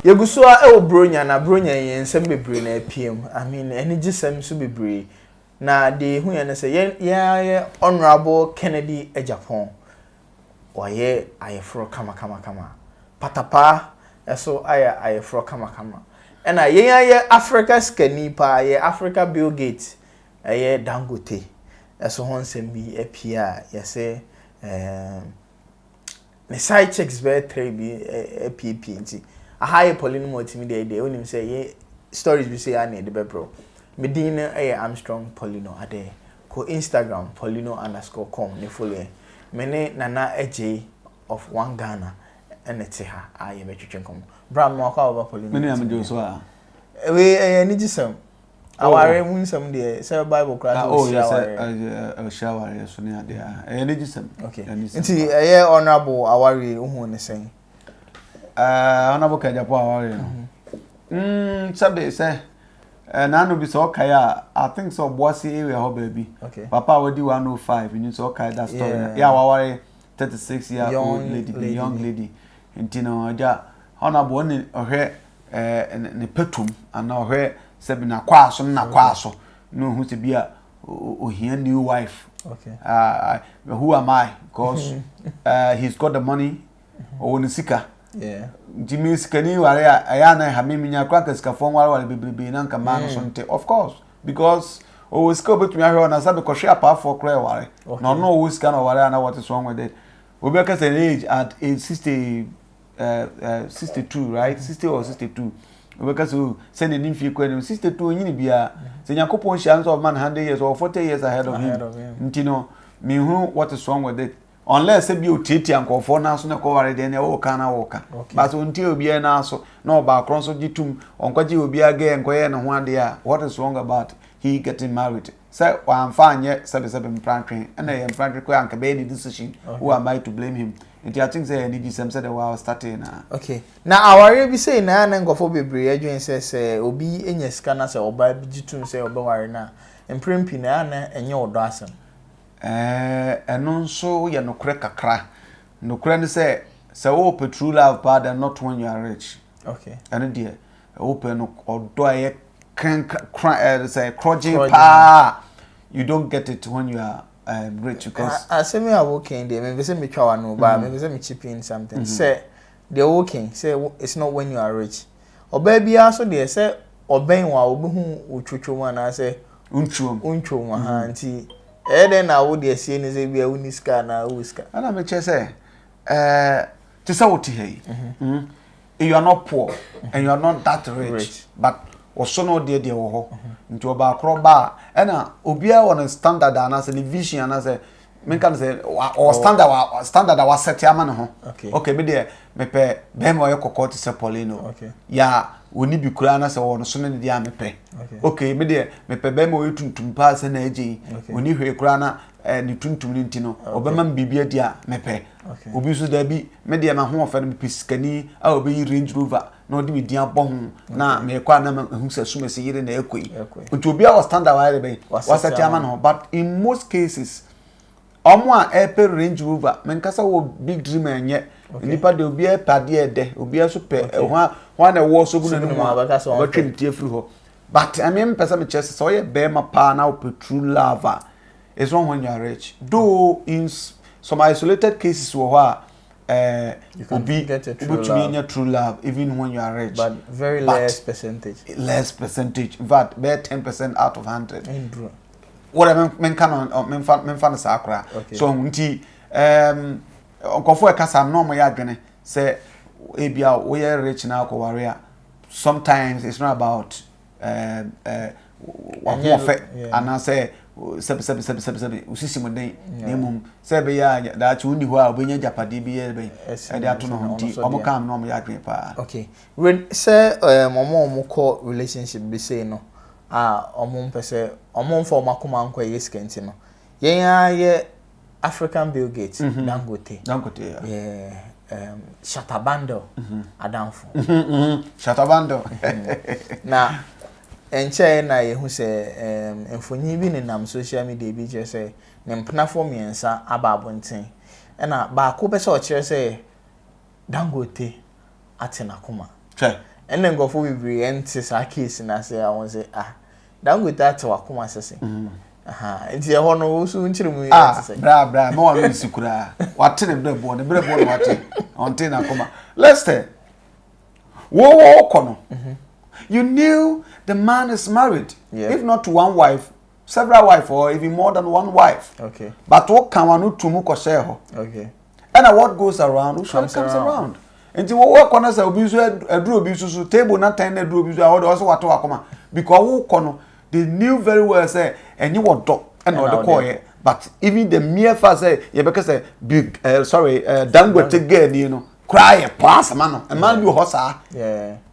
Yegusua e obronya na bronya yen nsem bebre na apiem. I mean energy sem so bebre. Na de hu yen say ye honorable Kennedy Agyapong. Oye ayefro kama. Patapaa eso ayefro kama. Ena ye Africa skani pa ye Africa Bill Gates. Ye Dangote. Eso hon sem bi apia ye say me side checks be 3 bi APP high Poleeno Multimedia dey onim say ye stories we say I need the bebro. Medina Armstrong Poleeno ade ko Instagram Poleeno_com ne follow mene nana AJ of one Ghana enete ha aye metwetwe kom bra mo kwa over Poleeno mene am do so a we ni gisam aware mun sam de say Bible class oh yes shower so ne ade ni gisam okay nti honorable aware hu ne sen honorable Agyapong aware no sabe say na no be so kaya I think so bossy area ho baby okay papa we di 105 you so kaya that story yeah aware 36 year old young lady ntino aja honorable ni ohwe ne petum ana ohwe sabe na kwaso no hu se bia ohia new wife okay who am I because he's got the money on sika yeah Jimmy skani ware ayana ha meminya kwa sika fon ware bebrebe na nka man so nte of course because o sika obetumi ahwe na sabe ko hwe apa for kra ware no o sika no ware na what is wrong with it we be case age at age 62 right 60 or 62 we case send in fi kwa 62 nyini bia se yakopon hia nso of man 100 years or 40 years ahead of him ntino me who what is wrong with it unless be otiti ankofo na so na ko ware de na wo kana wo ka but unti obi na so na oba akron so gitum onkwaji obi aga enkoye na ho ade a what is wrong about he getting married say wa amfanye sebe mprantwen na ye mprantwen ko anka be any decision who am I to blame him nti I think say any disem say the wa starting na okay na aware bi say na nkofo bebre adwen say obi enya sika na say oba bi gitum say oba ware na mprempi na enye odo asem eno nso ye nokre kakra nokre ne say wo true love but not when you are rich okay and dear open odo aye can say crudging pa you don't get it when you are rich because asemi are working there maybe say me twa no ba maybe say me chip in something say they working say it's not when you are rich oba bia so there say oben wa obehu otwotwo na say untwom ha nti then na wo dey see ni say bia uniska na uska ana me che say to say what here you are not poor and you are not that rich. But also no dey wo ho nti oba akroba na obia won standard ana say vision ana say men can say or standard wa set ya man ho okay me dey me pe be mo yekoko to say Poleeno ya oni bi kura na say won so ne dey me pe okay me dey me pe be mo yetuntum pa say na agi oni hwe kura na ni tuntum ni ntino obema mbibia dia me pe obi so da bi me dey ma ho ofa no piskani a obi Range Rover na odi mi dia bo ho na me kwa na hu say sumase yire na ekoi nti obi a standard wa re be wa set ya man ho but in most cases omo a epe Range Rover men kasa wo big dream enye nipa de obi epade ede obi aso pe ho na wo so gu na mu ba twem tie free ho but I mean person me chest so ye be ma pa na true lover is wrong when you are rich though in some isolated cases wo you can get a true love even when you are rich but very less percentage in fact be 10% out of 100 what I men can men fan sakra so nti onkofo e kasa no mo ya adwene say ebia we are rich na ko ware sometimes it's not about what and I say sebi usisi mo den nemum sebe ya da chi uni ho a obenya japade bi e be e de ato no nti omo kam no mo ya adwene pa okay when say omo ko relationship be say no omo mpese omo mfa omakoma anko yeskenti no ye African Bill Gates Dangote yeah shatabando adamfo shatabando na enche na ye hu se emfonyi bi ne nam social media bi je se ne mpnafo miensa ababonten na ba ko be se o kire se Dangote atena kuma and then go for we enter sa case na say I want say don't go that to akoma sese nti e ho no so nchire mu bra no one sikura wate ne brebo ne wate onte na akoma Lester wo kono you knew the man is married if not to one wife several wives or even more than one wife okay but what can one tumu ko share ho okay and what goes around comes around nti wo kono say obi so aduru obi so table na ten na aduru obi so also wate akoma because wo kono they knew very well say any what dog and not the call but even the mere fact say you because say big Dangote girl you know cry pass man a man you hosa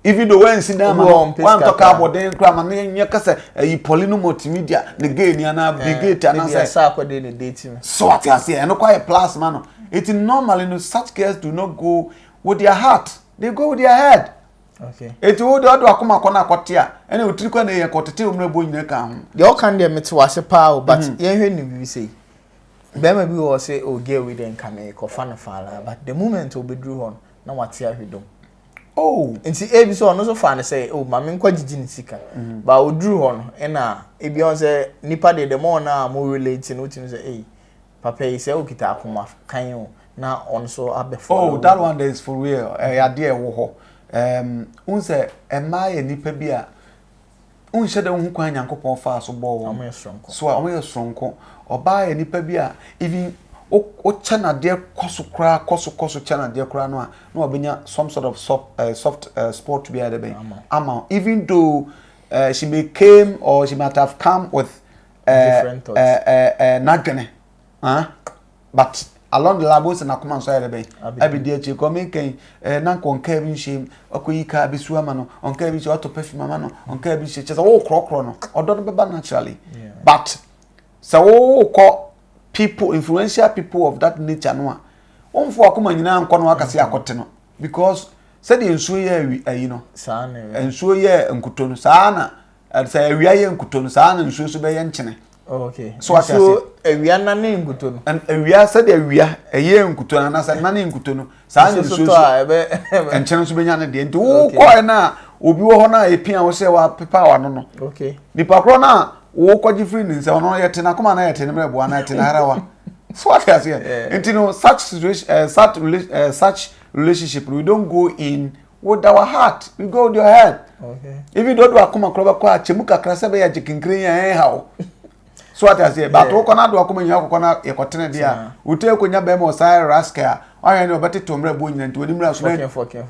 even the when sit down one talk about then cry man you kase Poleeno Multimedia the girl ni na big and say so what you say and quite plus man it is normal you know such girls do not go with their heart they go with their head. Okay. Eti wo do akoma kona akotia ene otiri kwa na ye kotete omrebo nyina ka ho de o kan de mete wase pa but ye hwe ni bibi sei bema bi wo say o get with den kame ko fa na fa but the moment o bedru hon na wate ahwedom nti ebi so no so fa na say mame nkwa gigi ni sika ba o dru hon ena ebi on say nipa de more na mo relate no tin say papa yi say o kita akoma kan o na on so abefo that one is for real ya de wo ho unse emaye nipa bia unhye de hu kwan Nyankopon fa so bo wo so amoye sonko oba ye nipa bia even o chana de koso chana de kra no na obenya some sort of soft sport bia de be ama even though she became or she might have come with different thoughts nagene but along the labos na kuma so yere abidi echi ko me kan na konka bi nhim akoyi ka bi su ama no onka bi che auto perfume ama no onka bi che wo krokro no odo no beba naturally but so wo ko people influential people of that nature no a onfo akoma nyina anko no akase akote no because said ensuo ye ayi no saa na ensuo ye nkuto no saa na say awia ye nkuto no saa na ensuo so be ye nchene. Okay. So ewia na ne nkuto no. And ewia said ewia eye nkuto na say na ne nkuto no. Saa ne so enchene so benya ne de nti wo ko na obi wo ho na epia wo se wa pepa wa no no. Okay. Nipa kro na wo kwaji free ni se ono yete na kuma na yete ne mrebo na yete na harawa. So what I say nti no such situation such relationship we don't go in with our heart, we go with your head. Okay. Even though akuma kro ba kwa chemu kakra se be ya jikinkrin ya how. So what I say, but wo kona do akoma nya akona ekotene dia ute konya be mo sai rascal ayen no beti tomre bo nyina nti woni mra so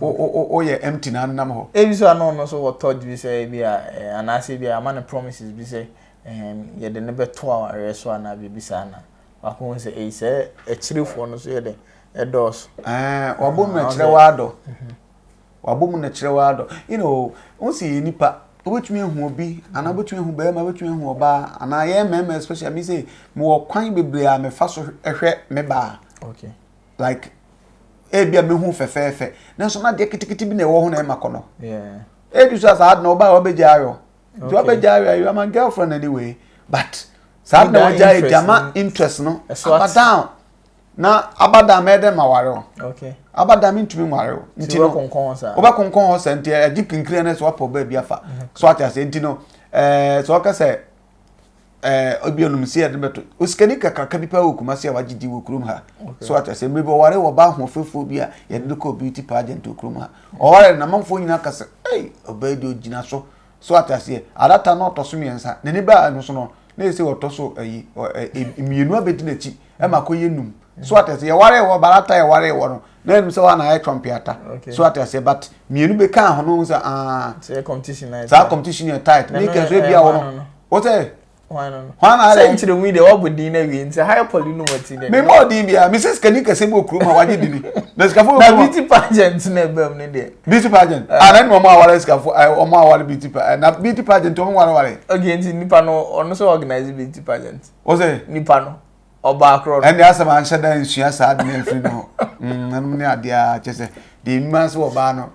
o ye empty na nam ho e bi so ano no so what thought bi say bia anase bia man promises bi say ye de ne beto aware so ana bi bisa na akon say e say e chirefo no so ye de e dos wabom na chire wado wabom na chire wado you know onsi nipa obetumi ehu obi ana obetumi ehu be ma obetumi ehu oba ana ye meme especially me say me wo kwan bebre a me fa so ehwe me ba okay like bia me hu fefefe na so na de kitikiti bi na wo ho na e makono bi so as had no ba obegya ayo do obegya ayo you are my girlfriend anyway but sad na wajai jama interest no abadan na abada mede maware okay abada mi ntumi mware nti no oba konkon ho sa nti agi kinkire na so apo ba bia fa so ati ase nti no so aka se obi onum si ade beto osikani kakaka bi pa okuma se wagidi wo krum ha so ati ase mbe ware wo ba ho fefo bi a ye de ko beauty pageant okrum ha o ware na manfo nyina ka se oba di ogina so ati ase adata no to so miensa ne ni ba no so no na ese wo to so ayi mienu abedi na chi e makoye num so ati ye ware wo barata ye ware wo no na em se wa na champiata so ati ase but mienu be kan ho no say competition night sa competition tight ni ke so e bia wo no what say why no say nti we dey obodi na wi nti high Poleeno Martin me mo di bia Mrs Kanika se mo kru ma waje di ni na skafo na beauty pageant na bem ne de beauty pageant na no mo aware skafo o mo aware beauty pageant na beauty pageant o mo ware okay nti nipa no ono so organize beauty pageant o say nipa no oba akro and ya sama ansha dan sua sa ade na free no nanum ne ade a chese de mmas oba no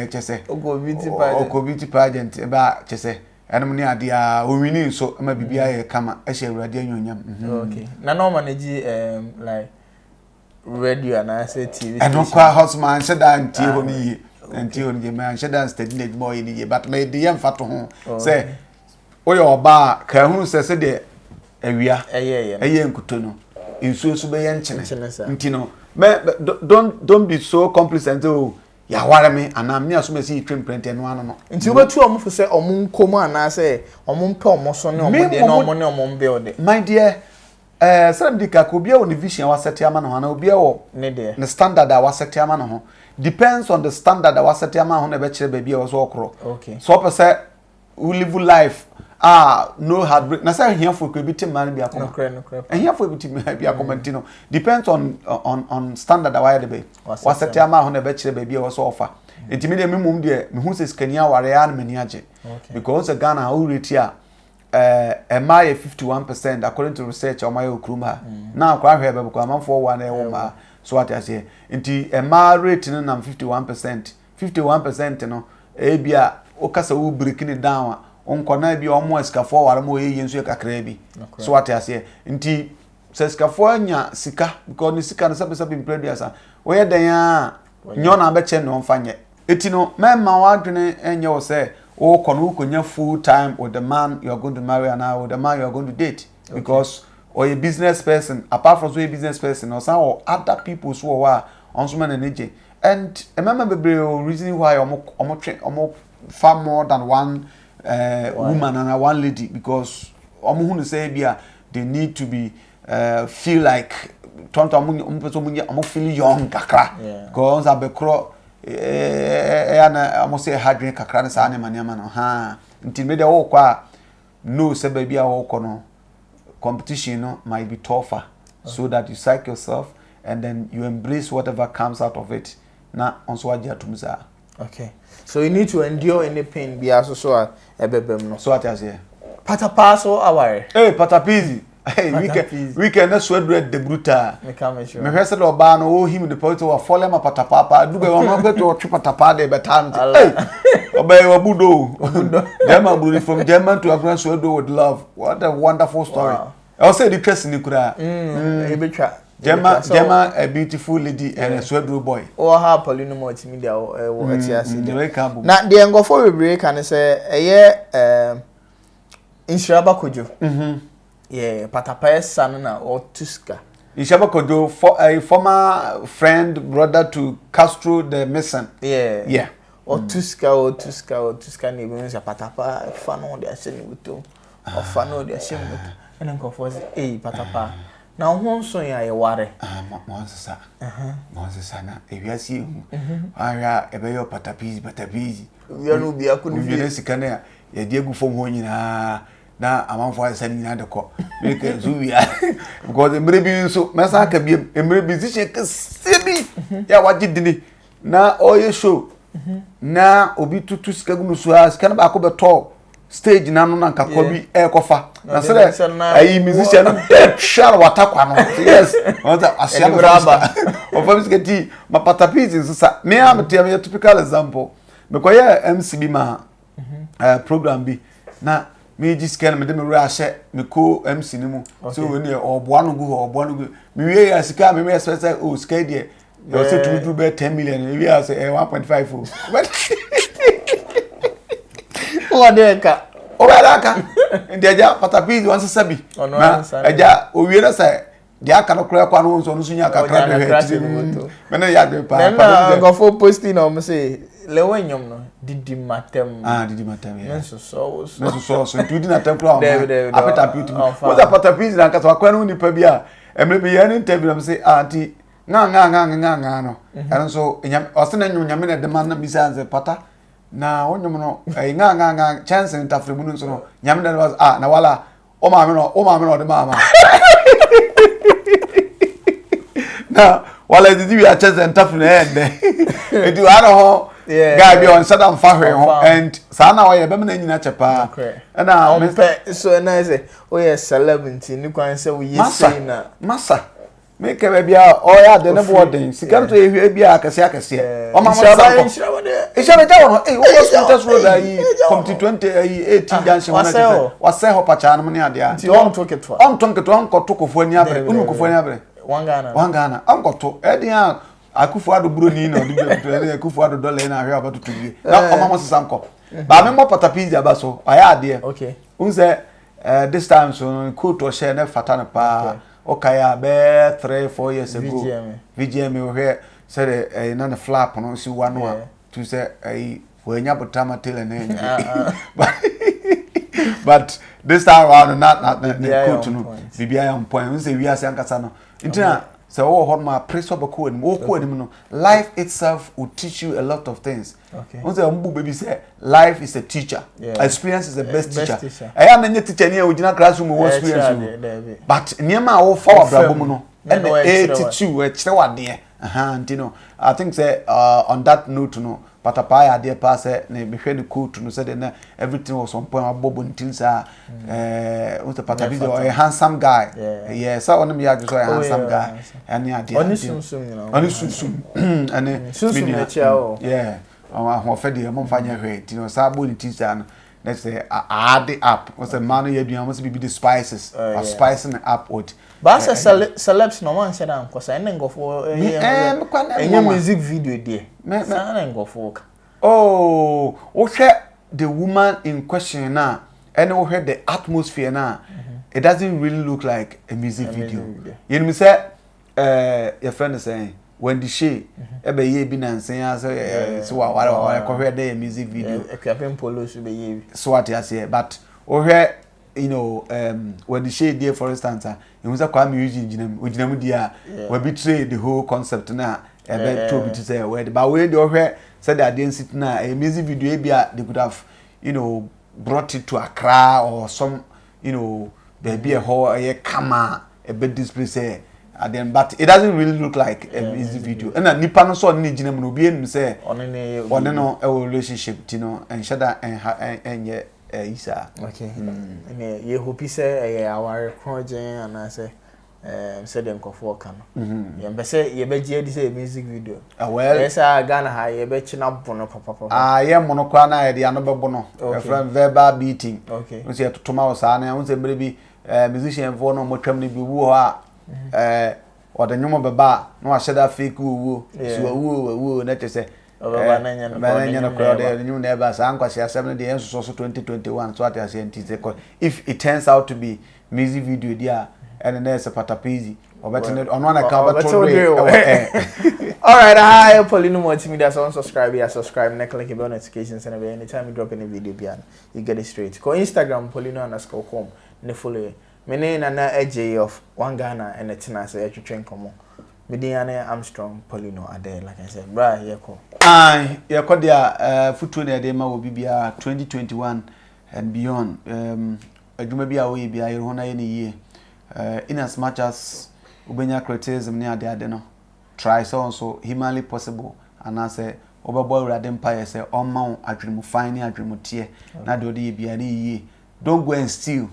chese ogo beauty pageant ba chese anum ne ade a owini so ma bibia ye kama ehye awurade anyonyam okay na no manage like radio and I say TV and no kwa husband said that tie ho ni nti on je man shedan steady need more ni but me de yem fato ho say oyo oba ka hunu se de awia eye nkuto no insuo so be ye nchene nti no don't be so complacent oh ya ware me anam ne aso me si twem print eno ano no nti obetu omo fo se omo nkomu ana se omo mpe omo so ne omo de na omo ne omo build my dear Salam dika ko bia on vision wa set ama no ho na obia wo ne standard a wa set ama no ho depends on the standard a wa set ama ho na be kire ba bia wo so okro okay so person who live life no heartbreak na say here for ko bitim man bia no cry and here for bitim bia comment no depends on standard a wa de be wa set ama ho na be kire ba bia wo so offer intimidate me mum de me hu se skania ware ya na mani age because a Ghana who rate here my 51% according to research on my okruma now kwa hwe be kwa manfo wa na e ma so what I say nti my rate no na 51% no e bia o kasa wo breaking it down onko na bia omo escafo ware mo ye nso kakra bi so what I say nti se escafo anya sika because ni sika no sabe impreduasa wo ye dan a nyo na be che no mfanye eti no memma wa dwene enye wo se or konya full time with the man you are going to marry and now with the man you are going to date because or a business person apart from a business person or some or other people who are on so many energy and remember the reason why far more than one woman and one lady because who say they need to be feel like feel young kakra because abekro na amose hadwen kakra ne sa ne maniama no ha nti me de wo kwa no se ba bia wo ko no competition no might be tougher so that you psych yourself and then you embrace whatever comes out of it na onso agia tumza okay so you need to endure any pain bia so ebebem no so what I say Patapaa so aware Patapizi hey we can not sweat bread the bruta me come sure me hwese do ba no o him the point wa follow ma Patapaa dube wa no beto twi Patapaa de betam hey obey wa budo German budo from German to Accra Swedo with love what a wonderful story I say the question ni kura e betwa German a beautiful lady and a Swedo boy or ha Poleeno Multimedia wo atiase na de ngofo bebre kan say eye insuraba kojo yeah, Patapaa son na Otuska. Ishaba Kojo for a former friend, brother to Castro the Mason. Yeah. Otuska ni means Patapaa fano de aseni wuto. Or fano de aseni wuto. And then confuse Patapaa. Now one so ya ware. Monsa. Monsa na. If you see aya ebeyo Patapizi. We no be akunu bi sikana ya diegu fom ho nyina. Na amanfo asani na de ko make zuwia because emrebi so mesa ka bi emrebi zishe kasebi ya wagidini na oye show na obi tutu sika gunu so sika na ba ko beto stage na no na nkakwa bi ekofa na sele ayi musician dead shall watakwa no yes wata asiamu braba of sika ti mapatapizi sasa me am a typical example mekoye MCB ma program bi na me just can me dem we ahye me ko MC ni mu so we ne oboa no gu me we ya sika me expect oh sika de you say to do be 10 million we ya say 1.5 oh but odeka ndi aja Patapizi wan sabi na aja owie na say dia aka no kura kwa no so no sunya kakra be he me na ya de pa na go for posting no me say lewe nyom no didi matem yeah so so didi na tem kura apeta beauty what a Patapizi na kasa kwa no nipa bia emre be yan interview am say anti nga no and so osena nyam na de man na bisanze pata na wonyom no nga chance interview mu no nyam na was na wala o ma me no de mama na wala didi we a chance interview na end e do ho guy be on sadam fahwe ho and sana wa ye be na nyina chepa na so na say o ye celebrity ni kwan say we say na masa make be bia o ya de ne boarding sika to ehwe bia akase o ma ma ishaba jawo no o was just road ayi committee 2018 junction wa say ho pacha no ne ade a on tonketo on koto kofo ani abre unu kofo ani abre wangana ankoto e dia akufo-addo broni na odi be akufo-addo dollar na ahwe abato tubi na omamo sesanko ba me mo Patapaa aba so aya ade okay unse this time so coat or share na fata na pa okaya be 3-4 years ago VGM we said na na flap no si one one to say wenya botama tele na but this time around not coat no bibia am point unse wi ase ankasa no intina so what my press up ko no life itself will teach you a lot of things. Okay. Once mbu baby say life is a teacher. Yeah. Experience is the best teacher. I am na teacher ni ojina classroom wo experience. But niema wo fa abrabo mu no and teach you wade. I think say on that note no Patapaa ade pa say na be hwe ni coat no say na everything was on point abobo ntin sa with the Patapaa a handsome guy. Yeah, so on me so a handsome guy. And ade. Oni sumsum you know. Oni sumsum. And sumsum na chia yeah. Ho fe de mo fanya hwe ntin so abo ntin sa no. Let's say add up. What's a man you do must be the spices. Spicing up with. But celebs no one said am cause I go for any music video there. I go for. Oh, okay. The woman in question now, and we the atmosphere now. It doesn't really look like a music video. You know me say, your friend is saying when the she, ebe ye bi na nsen so what ko hear the music video. Agyapong polo should be ye. So what you say, but hear you know when the shade there for instance you must come music ujinam dia we betray the whole concept na ebe to be to say word but when they hear said that they sit na a music video they could have you know brought it to Accra or some you know there be a whole a camera a bit display say and then but it doesn't really look like a music video and nipa no so ni ginam no be em say on no a relationship you know and shada and Isa. Okay. You hope you say our project and I say said them for can. You say you be this music video. Well, yes, I Ghana high you be china bono papa. Yeah, monokwa na the anobe bono. From verbal beating. Okay. We say to tomorrow sana we say maybe musician for no mo twam ni bi wo ha or the nyumo beba no a sheda fake wo so wo na say bananya no crowd you never sang kwasi asem the enso so 2021 so at as if it turns out to be music video there and then Patapaa or better on one account all right, hi Poleeno Multimedia, so subscribe and click the bell notifications and anytime you drop any video you get it straight go Instagram Poleeno_com and follow me name na AJ of one Ghana and Tina say train come on Mediane Armstrong Poleeno ade like I said bra yeko yeko dia futu na de ma wo bibia 2021 and beyond adwuma bia wo bia ye ho na ye ne yie in as much as ubenya criticism ne ade no try so humanly possible and I say obabo urade empire say omma adwemu fine adwemu tie na de odi bia ne yie don't go and steal.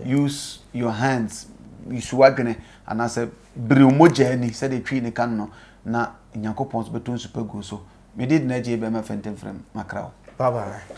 Use your hands. You swagene and I say briumo journey said the tree ne kan no na nyankopon so betun super go so me did na je be ma fenten frem makrao bye bye.